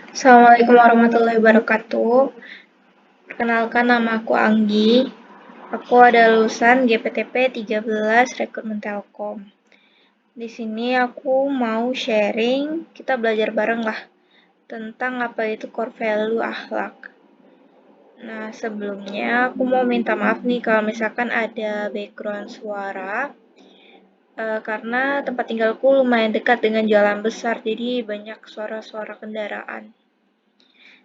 Assalamualaikum warahmatullahi wabarakatuh. Perkenalkan, nama aku Anggi. Aku ada lulusan GPTP 13 Rekrutmen Telkom. Di sini aku mau sharing, kita belajar bareng lah tentang apa itu core value akhlak. Nah, sebelumnya aku mau minta maaf nih kalau misalkan ada background suara, karena tempat tinggalku lumayan dekat dengan jalan besar, jadi banyak suara-suara kendaraan.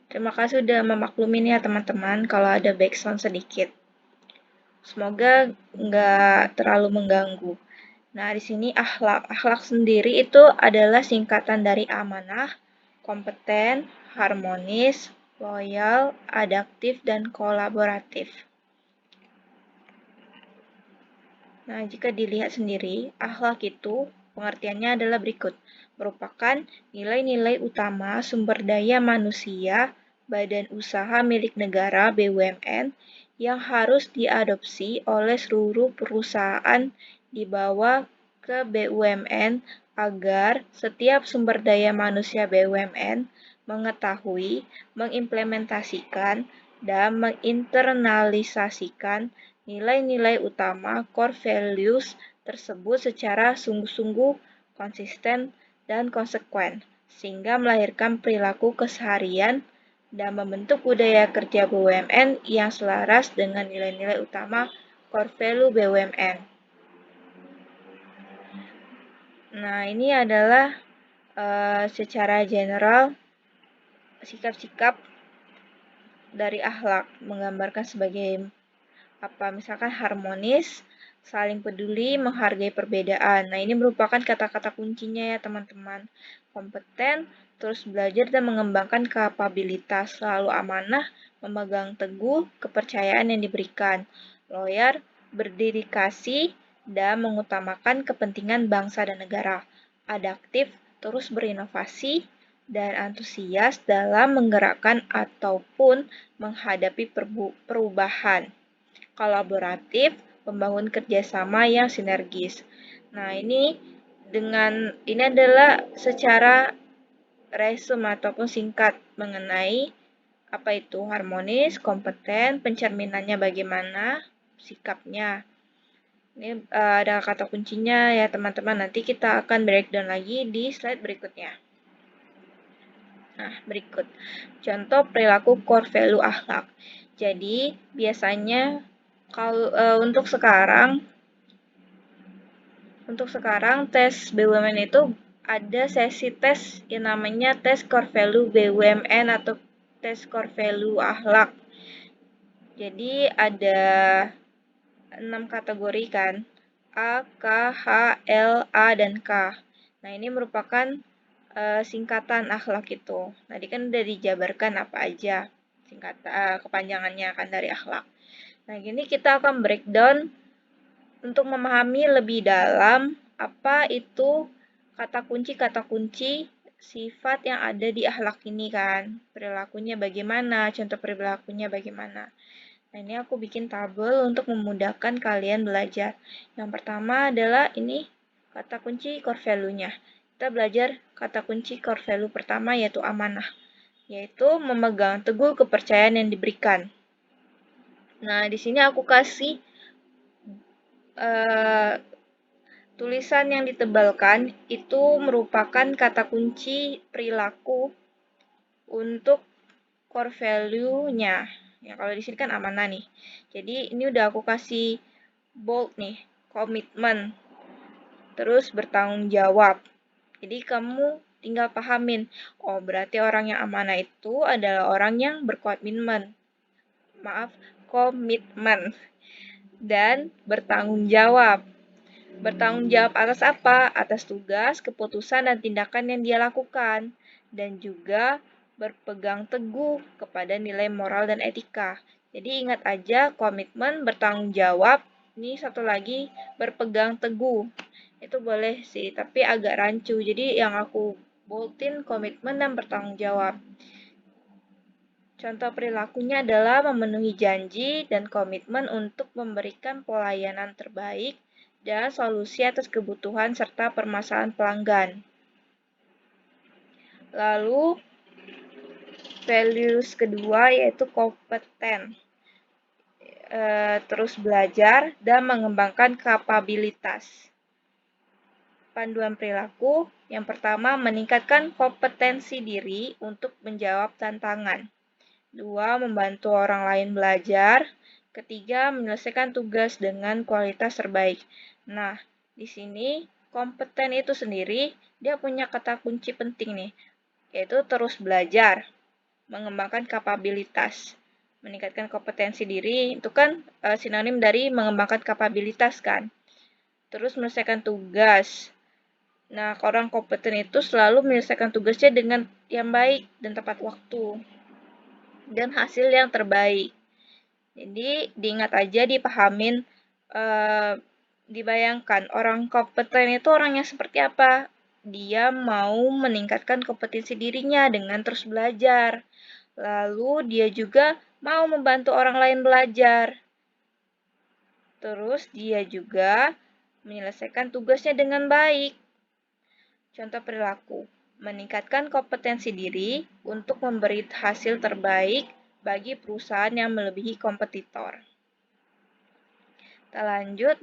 Terima kasih sudah memaklumin ya teman-teman kalau ada background sedikit. Semoga nggak terlalu mengganggu. Nah, di sini akhlak. Akhlak sendiri itu adalah singkatan dari amanah, kompeten, harmonis, loyal, adaptif, dan kolaboratif. Nah, jika dilihat sendiri, akhlak itu pengertiannya adalah berikut. Merupakan nilai-nilai utama sumber daya manusia, badan usaha milik negara BUMN yang harus diadopsi oleh seluruh perusahaan dibawa ke BUMN agar setiap sumber daya manusia BUMN mengetahui, mengimplementasikan, dan menginternalisasikan nilai-nilai utama core values tersebut secara sungguh-sungguh, konsisten, dan konsekuen, sehingga melahirkan perilaku keseharian dan membentuk budaya kerja BUMN yang selaras dengan nilai-nilai utama core value BUMN. Nah, ini adalah secara general sikap-sikap dari akhlak, menggambarkan sebagai apa, misalkan harmonis, saling peduli, menghargai perbedaan. Nah, ini merupakan kata-kata kuncinya ya teman-teman. Kompeten, terus belajar dan mengembangkan kapabilitas, selalu amanah, memegang teguh kepercayaan yang diberikan. Loyal, berdedikasi, dan mengutamakan kepentingan bangsa dan negara. Adaptif, terus berinovasi, dan antusias dalam menggerakkan ataupun menghadapi perubahan. Kolaboratif, membangun kerjasama yang sinergis. Nah, ini adalah secara resume ataupun singkat mengenai apa itu harmonis, kompeten, pencerminannya bagaimana, sikapnya. Ini ada kata kuncinya ya teman-teman. Nanti kita akan breakdown lagi di slide berikutnya. Nah, berikut contoh perilaku core value akhlak. Jadi, biasanya kalau untuk sekarang tes BUMN itu ada sesi tes yang namanya tes core value BUMN atau tes core value akhlak. Jadi ada 6 kategori kan, A, K, H, L, A, dan K. Nah, ini merupakan singkatan akhlak itu. Tadi kan udah dijabarkan apa aja kepanjangannya kan dari akhlak. Nah, gini kita akan breakdown untuk memahami lebih dalam apa itu kata kunci sifat yang ada di akhlak ini kan. Perilakunya bagaimana, contoh perilakunya bagaimana. Nah, ini aku bikin tabel untuk memudahkan kalian belajar. Yang pertama adalah ini kata kunci core value-nya. Kita belajar kata kunci core value pertama yaitu amanah, yaitu memegang teguh kepercayaan yang diberikan. Nah, di sini aku kasih tulisan yang ditebalkan itu merupakan kata kunci perilaku untuk core value-nya. Ya, kalau di sini kan amanah nih. Jadi, ini udah aku kasih bold nih, komitmen. Terus bertanggung jawab. Jadi, kamu tinggal pahamin, oh berarti orang yang amanah itu adalah orang yang berkomitmen. Maaf, komitmen. Dan bertanggung jawab. Bertanggung jawab atas apa? Atas tugas, keputusan, dan tindakan yang dia lakukan. Dan juga berpegang teguh kepada nilai moral dan etika. Jadi ingat aja komitmen, bertanggung jawab. Ini satu lagi berpegang teguh. Itu boleh sih, tapi agak rancu. Jadi yang aku boldin komitmen dan bertanggung jawab. Contoh perilakunya adalah memenuhi janji dan komitmen untuk memberikan pelayanan terbaik dan solusi atas kebutuhan serta permasalahan pelanggan. Lalu, values kedua yaitu kompeten. Terus belajar dan mengembangkan kapabilitas. Panduan perilaku yang pertama meningkatkan kompetensi diri untuk menjawab tantangan. 2. Membantu orang lain belajar. Ketiga, menyelesaikan tugas dengan kualitas terbaik. Nah, di sini kompeten itu sendiri dia punya kata kunci penting nih, yaitu terus belajar, mengembangkan kapabilitas. Meningkatkan kompetensi diri itu kan sinonim dari mengembangkan kapabilitas kan. Terus menyelesaikan tugas. Nah, orang kompeten itu selalu menyelesaikan tugasnya dengan yang baik dan tepat waktu dan hasil yang terbaik. Jadi diingat aja, dipahamin, dibayangkan orang kompeten itu orangnya seperti apa. Dia mau meningkatkan kompetensi dirinya dengan terus belajar. Lalu dia juga mau membantu orang lain belajar. Terus dia juga menyelesaikan tugasnya dengan baik. Contoh perilaku, meningkatkan kompetensi diri untuk memberi hasil terbaik bagi perusahaan yang melebihi kompetitor. Kita lanjut.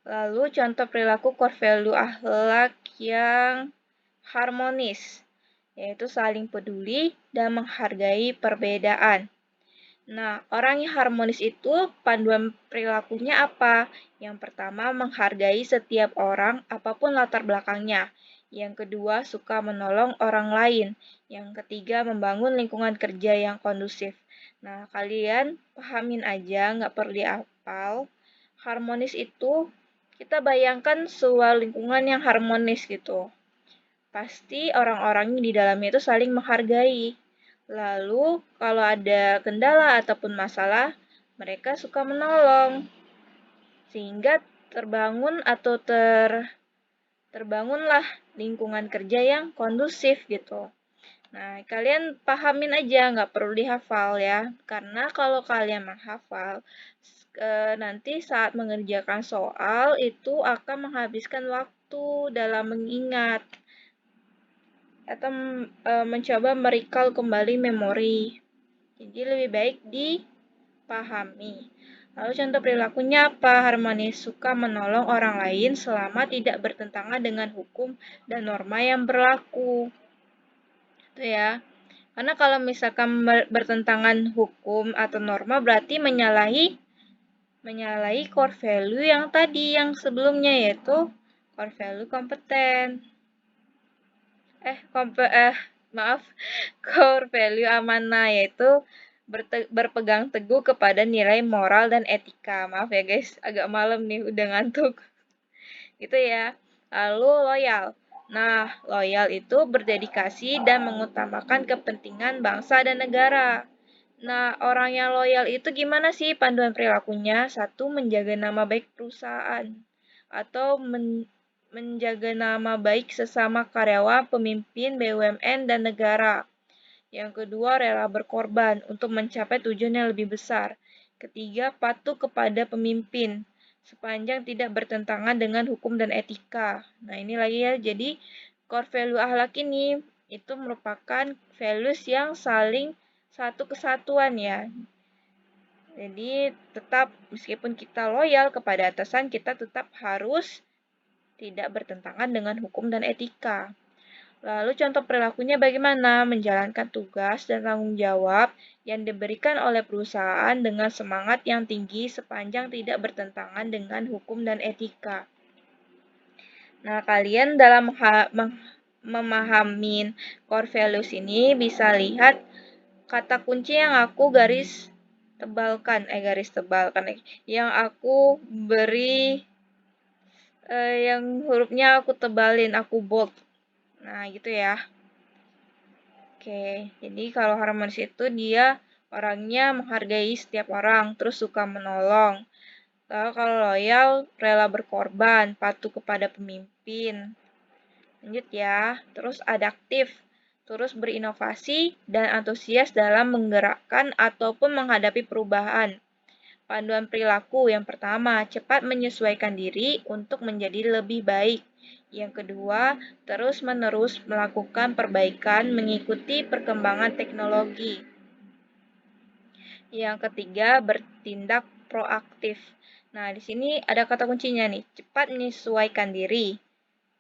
Lalu contoh perilaku core value akhlak yang harmonis, yaitu saling peduli dan menghargai perbedaan. Nah, orang yang harmonis itu panduan perilakunya apa? Yang pertama, menghargai setiap orang apapun latar belakangnya. Yang kedua, suka menolong orang lain. Yang ketiga, membangun lingkungan kerja yang kondusif. Nah, kalian pahamin aja, nggak perlu dihafal. Harmonis itu kita bayangkan sebuah lingkungan yang harmonis gitu. Pasti orang-orang di dalamnya itu saling menghargai. Lalu, kalau ada kendala ataupun masalah, mereka suka menolong. Sehingga terbangun atau terbangunlah lingkungan kerja yang kondusif gitu. Nah, kalian pahamin aja, nggak perlu dihafal ya. Karena kalau kalian menghafal, nanti saat mengerjakan soal itu akan menghabiskan waktu dalam mengingat atau mencoba merecall kembali memori. Jadi lebih baik dipahami. Lalu contoh perilakunya apa? Harmonis, suka menolong orang lain selama tidak bertentangan dengan hukum dan norma yang berlaku. Itu ya. Karena kalau misalkan bertentangan hukum atau norma berarti menyalahi core value yang tadi yang sebelumnya, yaitu core value kompeten. Core value amanah, yaitu berpegang teguh kepada nilai moral dan etika. Maaf ya guys, agak malam nih, udah ngantuk. Gitu ya. Lalu loyal. Nah, loyal itu berdedikasi dan mengutamakan kepentingan bangsa dan negara. Nah, orang yang loyal itu gimana sih panduan perilakunya? Satu, menjaga nama baik perusahaan atau menjaga nama baik sesama karyawan, pemimpin, BUMN, dan negara. Yang kedua, rela berkorban untuk mencapai tujuan yang lebih besar. Ketiga, patuh kepada pemimpin sepanjang tidak bertentangan dengan hukum dan etika. Nah, ini lagi ya. Jadi, core value akhlak ini itu merupakan values yang saling satu kesatuan ya. Jadi, tetap meskipun kita loyal kepada atasan, kita tetap harus tidak bertentangan dengan hukum dan etika. Lalu contoh perilakunya bagaimana? Menjalankan tugas dan tanggung jawab yang diberikan oleh perusahaan dengan semangat yang tinggi sepanjang tidak bertentangan dengan hukum dan etika. Nah, kalian dalam memahami core values ini bisa lihat kata kunci yang aku garis tebalkan, yang aku beri, yang hurufnya aku tebalin, aku bold. Nah, gitu ya. Oke, jadi kalau harmonis itu dia orangnya menghargai setiap orang, terus suka menolong. Lalu kalau loyal, rela berkorban, patuh kepada pemimpin. Lanjut ya, terus adaptif, terus berinovasi dan antusias dalam menggerakkan ataupun menghadapi perubahan. Panduan perilaku yang pertama, cepat menyesuaikan diri untuk menjadi lebih baik. Yang kedua, terus-menerus melakukan perbaikan mengikuti perkembangan teknologi. Yang ketiga, bertindak proaktif. Nah, di sini ada kata kuncinya nih, cepat menyesuaikan diri.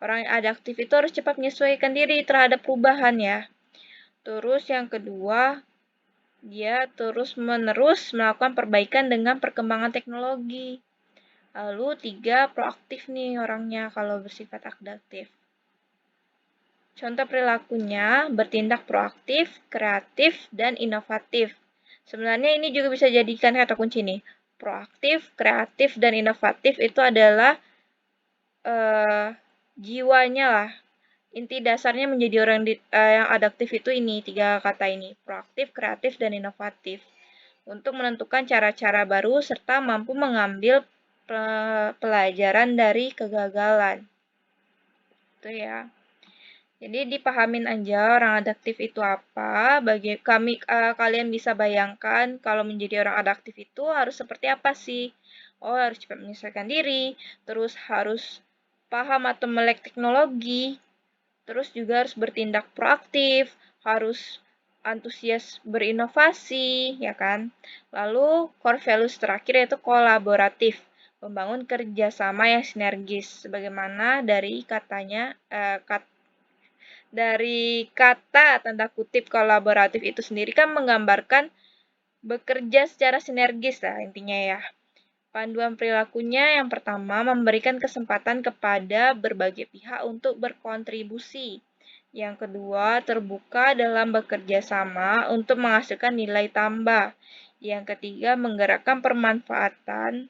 Orang yang adaptif itu harus cepat menyesuaikan diri terhadap perubahan ya. Terus yang kedua, dia terus-menerus melakukan perbaikan dengan perkembangan teknologi. Lalu tiga, proaktif nih orangnya kalau bersifat adaptif. Contoh perilakunya bertindak proaktif, kreatif, dan inovatif. Sebenarnya ini juga bisa jadikan kata kunci nih. Proaktif, kreatif, dan inovatif itu adalah jiwanya lah. Inti dasarnya menjadi orang yang adaptif itu ini, tiga kata ini. Proaktif, kreatif, dan inovatif. Untuk menentukan cara-cara baru serta mampu mengambil pelajaran dari kegagalan. Itu ya. Jadi dipahamin aja orang adaptif itu apa. Bagi kalian bisa bayangkan kalau menjadi orang adaptif itu harus seperti apa sih? Oh, harus cepat menyesuaikan diri, terus harus paham atau melek teknologi, terus juga harus bertindak proaktif, harus antusias berinovasi, ya kan? Lalu core values terakhir yaitu kolaboratif, membangun kerjasama yang sinergis, sebagaimana dari dari kata tanda kutip kolaboratif itu sendiri kan menggambarkan bekerja secara sinergis lah intinya ya. Panduan perilakunya yang pertama memberikan kesempatan kepada berbagai pihak untuk berkontribusi. Yang kedua, terbuka dalam bekerja sama untuk menghasilkan nilai tambah. Yang ketiga, menggerakkan permanfaatan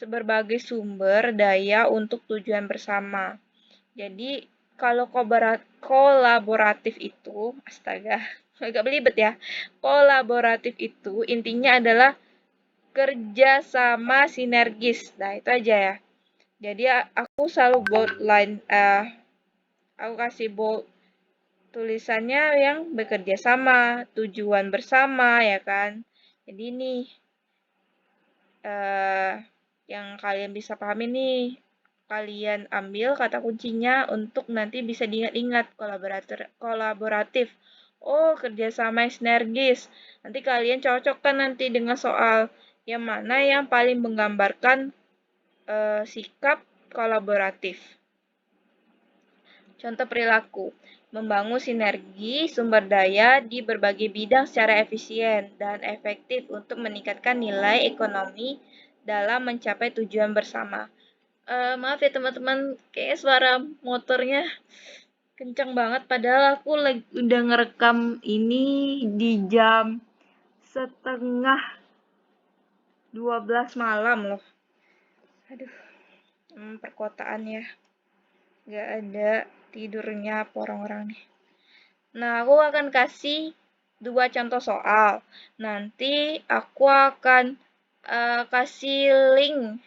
berbagai sumber daya untuk tujuan bersama. Jadi, kalau kolaboratif itu, astaga, agak belibet ya. Kolaboratif itu intinya adalah kerja sama sinergis. Nah, itu aja ya. Jadi aku selalu aku kasih bold tulisannya yang bekerja sama, tujuan bersama ya kan. Jadi ini yang kalian bisa pahami nih. Kalian ambil kata kuncinya untuk nanti bisa diingat-ingat kolaboratif. Oh, kerjasama yang sinergis. Nanti kalian cocokkan nanti dengan soal yang mana yang paling menggambarkan sikap kolaboratif. Contoh perilaku, membangun sinergi sumber daya di berbagai bidang secara efisien dan efektif untuk meningkatkan nilai ekonomi dalam mencapai tujuan bersama. Maaf ya teman-teman, kayak suara motornya kencang banget. Padahal aku udah ngerekam ini di jam setengah 12 malam loh. Aduh, perkotaan ya. Gak ada tidurnya apa orang-orang nih. Nah, aku akan kasih 2 contoh soal. Nanti aku akan kasih link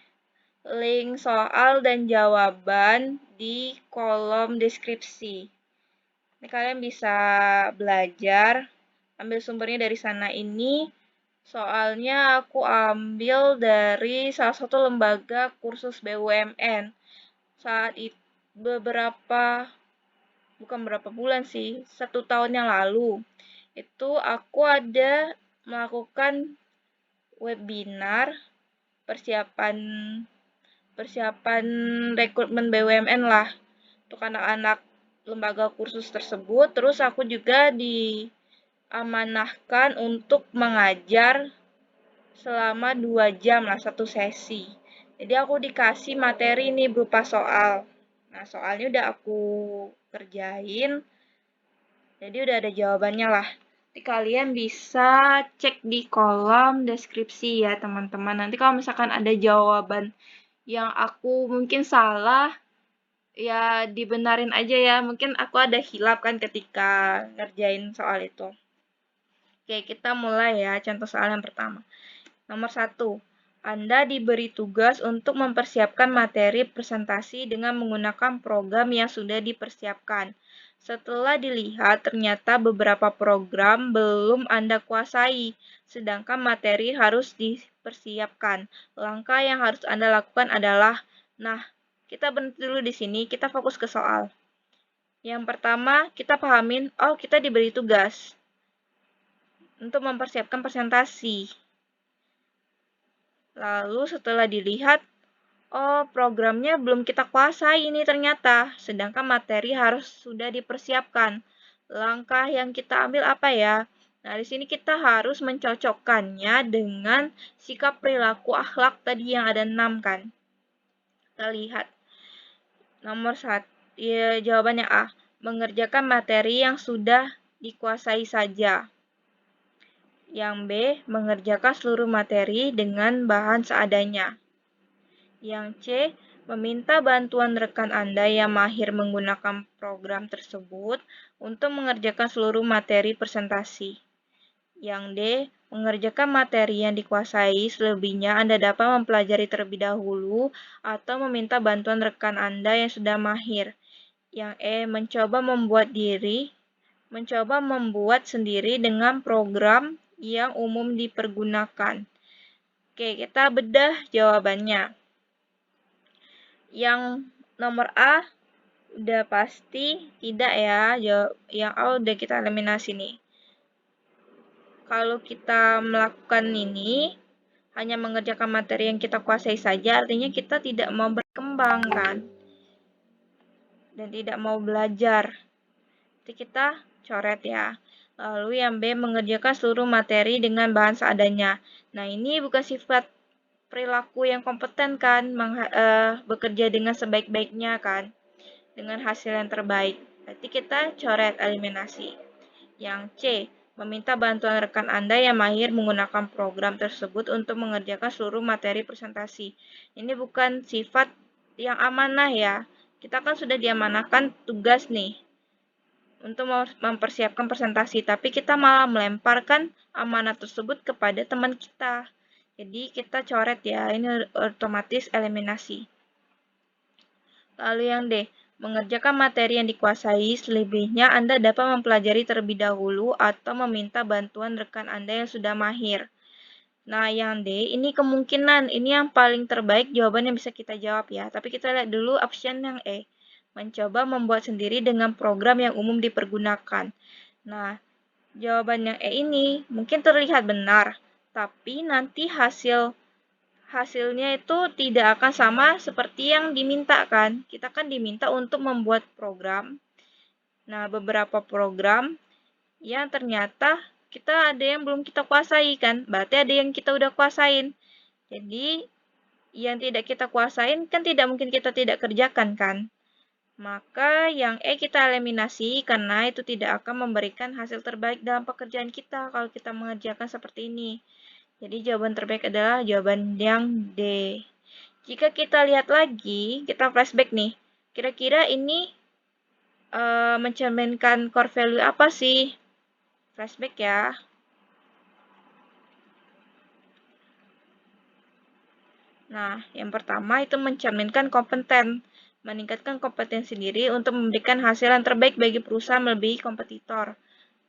soal dan jawaban di kolom deskripsi. Ini kalian bisa belajar, ambil sumbernya dari sana ini. Soalnya aku ambil dari salah satu lembaga kursus BUMN. Saat itu bukan berapa bulan sih, 1 tahun yang lalu. Itu aku ada melakukan webinar persiapan rekrutmen BUMN lah untuk anak-anak lembaga kursus tersebut. Terus aku juga diamanahkan untuk mengajar selama 2 jam lah satu sesi. Jadi aku dikasih materi nih berupa soal. Nah, soalnya udah aku kerjain. Jadi udah ada jawabannya lah. Nanti kalian bisa cek di kolom deskripsi ya teman-teman. Nanti kalau misalkan ada jawaban yang aku mungkin salah, ya dibenarin aja ya. Mungkin aku ada hilap kan ketika ngerjain soal itu. Oke, kita mulai ya contoh soal yang pertama. Nomor 1. Anda diberi tugas untuk mempersiapkan materi presentasi dengan menggunakan program yang sudah dipersiapkan. Setelah dilihat, ternyata beberapa program belum Anda kuasai, sedangkan materi harus dipersiapkan. Langkah yang harus Anda lakukan adalah, nah, kita berhenti dulu di sini, kita fokus ke soal. Yang pertama, kita pahamin, oh kita diberi tugas untuk mempersiapkan presentasi. Lalu setelah dilihat, oh programnya belum kita kuasai ini ternyata, sedangkan materi harus sudah dipersiapkan. Langkah yang kita ambil apa ya? Nah, di sini kita harus mencocokkannya dengan sikap perilaku akhlak tadi yang ada 6 kan. Kita lihat. Nomor 1, ya, jawabannya A. Mengerjakan materi yang sudah dikuasai saja. Yang B, mengerjakan seluruh materi dengan bahan seadanya. Yang C, meminta bantuan rekan Anda yang mahir menggunakan program tersebut untuk mengerjakan seluruh materi presentasi. Yang D, mengerjakan materi yang dikuasai, selebihnya Anda dapat mempelajari terlebih dahulu atau meminta bantuan rekan Anda yang sudah mahir. Yang E, mencoba membuat sendiri dengan program yang umum dipergunakan. Oke, kita bedah jawabannya. Yang nomor A udah pasti tidak ya. Yang A udah kita eliminasi nih. Kalau kita melakukan ini, hanya mengerjakan materi yang kita kuasai saja, artinya kita tidak mau berkembang kan. Dan tidak mau belajar. Jadi kita coret ya. Lalu yang B, mengerjakan seluruh materi dengan bahan seadanya. Nah, ini bukan sifat perilaku yang kompeten kan, bekerja dengan sebaik-baiknya kan, dengan hasil yang terbaik. Berarti kita coret, eliminasi. Yang C, meminta bantuan rekan Anda yang mahir menggunakan program tersebut untuk mengerjakan seluruh materi presentasi. Ini bukan sifat yang amanah ya. Kita kan sudah diamanahkan tugas nih untuk mempersiapkan presentasi, tapi kita malah melemparkan amanah tersebut kepada teman kita. Jadi kita coret ya, ini otomatis eliminasi. Lalu yang D, mengerjakan materi yang dikuasai, selebihnya Anda dapat mempelajari terlebih dahulu atau meminta bantuan rekan Anda yang sudah mahir. Nah, yang D, ini kemungkinan, ini yang paling terbaik jawaban yang bisa kita jawab ya. Tapi kita lihat dulu option yang E, mencoba membuat sendiri dengan program yang umum dipergunakan. Nah, jawaban yang E ini mungkin terlihat benar, tapi nanti hasilnya itu tidak akan sama seperti yang diminta kan. Kita kan diminta untuk membuat program. Nah, beberapa program yang ternyata kita ada yang belum kita kuasai kan. Berarti ada yang kita udah kuasain. Jadi, yang tidak kita kuasain kan tidak mungkin kita tidak kerjakan kan. Maka yang E kita eliminasi karena itu tidak akan memberikan hasil terbaik dalam pekerjaan kita kalau kita mengerjakan seperti ini. Jadi jawaban terbaik adalah jawaban yang D. Jika kita lihat lagi, kita flashback nih. Kira-kira ini mencerminkan core value apa sih? Flashback ya. Nah, yang pertama itu mencerminkan kompeten. Meningkatkan kompetensi diri untuk memberikan hasil yang terbaik bagi perusahaan melebihi kompetitor.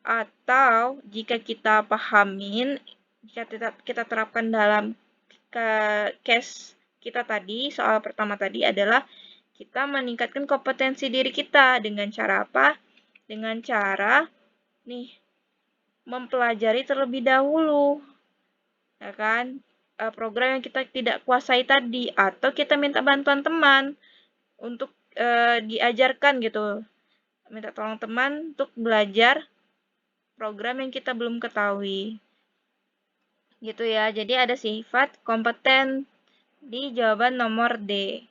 Atau jika kita pahamin, jika kita terapkan dalam case kita tadi, soal pertama tadi adalah kita meningkatkan kompetensi diri kita dengan cara apa? Dengan cara nih mempelajari terlebih dahulu, ya kan? Program yang kita tidak kuasai tadi, atau kita minta bantuan teman untuk diajarkan gitu, minta tolong teman untuk belajar program yang kita belum ketahui. Gitu ya, jadi ada sifat kompeten di jawaban nomor D.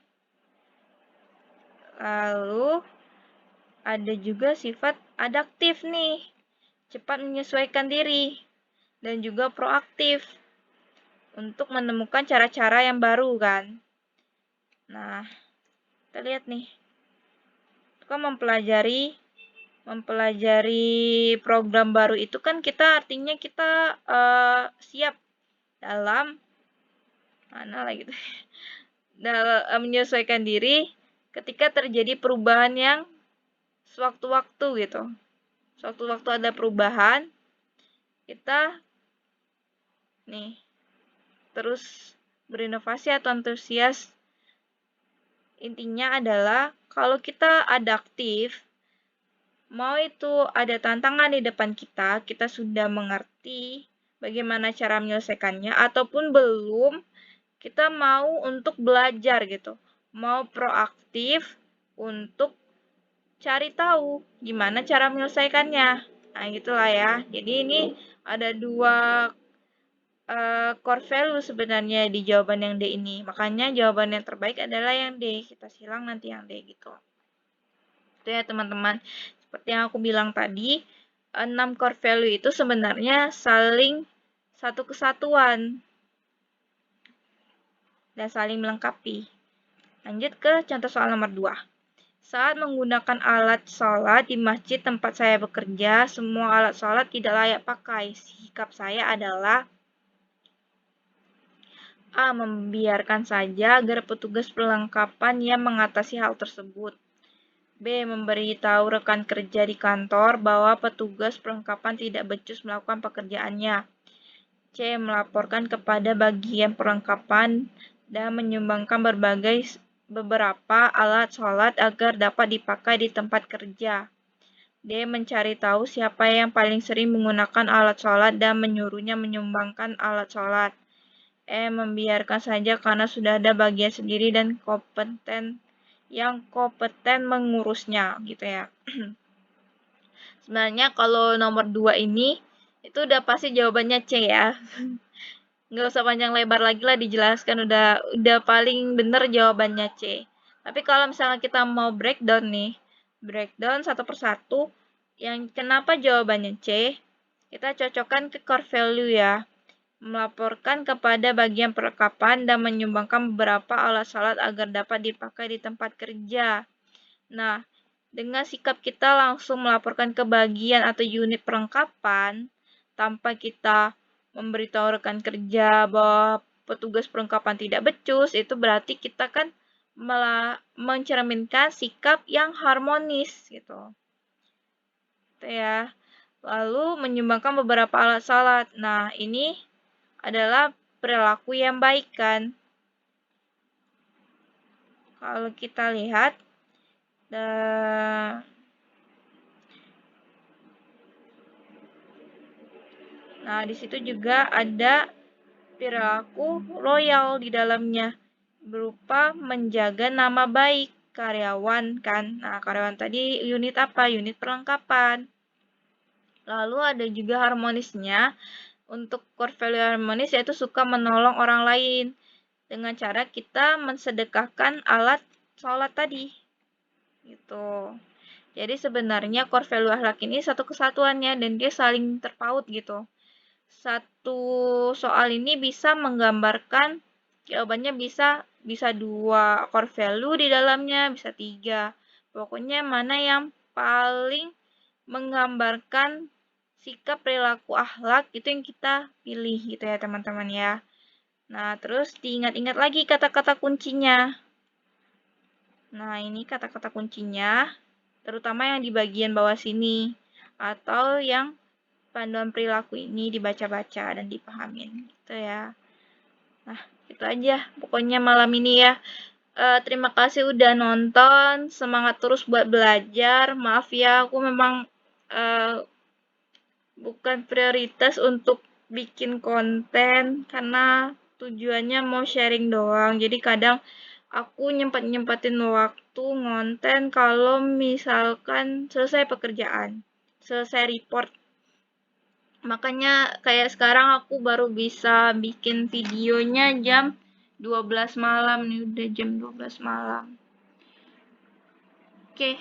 Lalu ada juga sifat adaptif nih, cepat menyesuaikan diri, dan juga proaktif untuk menemukan cara-cara yang baru kan. Nah, kita lihat nih, kan mempelajari program baru itu kan kita artinya kita siap dalam mana lah gitu dalam menyesuaikan diri ketika terjadi perubahan yang sewaktu-waktu gitu. Sewaktu-waktu ada perubahan, kita nih terus berinovasi atau antusias Intinya adalah kalau kita adaptif, mau itu ada tantangan di depan kita, kita sudah mengerti bagaimana cara menyelesaikannya, ataupun belum, kita mau untuk belajar gitu, mau proaktif untuk cari tahu gimana cara menyelesaikannya. Nah, gitulah ya. Jadi ini ada dua core value sebenarnya di jawaban yang D ini. Makanya jawaban yang terbaik adalah yang D. Kita silang nanti yang D gitu. Itu ya teman-teman. Seperti yang aku bilang tadi, 6 core value itu sebenarnya saling satu kesatuan dan saling melengkapi. Lanjut ke contoh soal nomor 2. Saat menggunakan alat sholat di masjid tempat saya bekerja, semua alat sholat tidak layak pakai. Sikap saya adalah A. Membiarkan saja agar petugas perlengkapan yang mengatasi hal tersebut. B. Memberitahu rekan kerja di kantor bahwa petugas perlengkapan tidak becus melakukan pekerjaannya. C. Melaporkan kepada bagian perlengkapan dan menyumbangkan beberapa alat sholat agar dapat dipakai di tempat kerja. D. Mencari tahu siapa yang paling sering menggunakan alat sholat dan menyuruhnya menyumbangkan alat sholat. E. Membiarkan saja karena sudah ada bagian sendiri dan kompeten mengurusnya gitu ya. Sebenarnya kalau nomor 2 ini itu udah pasti jawabannya C ya. Nggak usah panjang lebar lagi lah dijelaskan, udah paling bener jawabannya C. Tapi kalau misalnya kita mau breakdown nih, breakdown satu persatu, yang kenapa jawabannya C, kita cocokkan ke core value ya. Melaporkan kepada bagian perlengkapan dan menyumbangkan beberapa alat sholat agar dapat dipakai di tempat kerja. Nah, dengan sikap kita langsung melaporkan ke bagian atau unit perlengkapan, tanpa kita memberitahu rekan kerja bahwa petugas perlengkapan tidak becus, itu berarti kita kan malah mencerminkan sikap yang harmonis gitu. Itu ya. Lalu menyumbangkan beberapa alat sholat. Nah, ini adalah perilaku yang baik kan. Kalau kita lihat nah, di situ juga ada perilaku loyal di dalamnya berupa menjaga nama baik karyawan kan. Nah, karyawan tadi unit apa? Unit perlengkapan. Lalu ada juga harmonisnya. Untuk core value harmonis yaitu suka menolong orang lain dengan cara kita mensedekahkan alat sholat tadi. Gitu. Jadi sebenarnya core value akhlak ini satu kesatuannya dan dia saling terpaut gitu. Satu soal ini bisa menggambarkan jawabannya bisa 2 core value di dalamnya, bisa 3. Pokoknya mana yang paling menggambarkan sikap perilaku akhlak itu yang kita pilih gitu ya teman-teman ya. Nah, terus diingat-ingat lagi kata-kata kuncinya. Nah, ini kata-kata kuncinya, terutama yang di bagian bawah sini, atau yang panduan perilaku ini dibaca-baca dan dipahamin gitu ya. Nah, itu aja pokoknya malam ini ya. Terima kasih udah nonton, semangat terus buat belajar. Maaf ya, aku memang bukan prioritas untuk bikin konten karena tujuannya mau sharing doang. Jadi kadang aku nyempetin waktu ngonten kalau misalkan selesai pekerjaan, selesai report. Makanya kayak sekarang aku baru bisa bikin videonya jam 12 malam nih, udah jam 12 malam. Oke,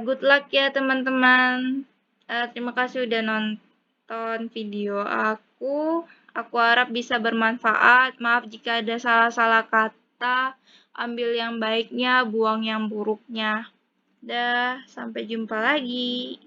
good luck ya teman-teman. Terima kasih udah nonton video aku. Aku harap bisa bermanfaat. Maaf jika ada salah-salah kata. Ambil yang baiknya, buang yang buruknya. Dah, sampai jumpa lagi.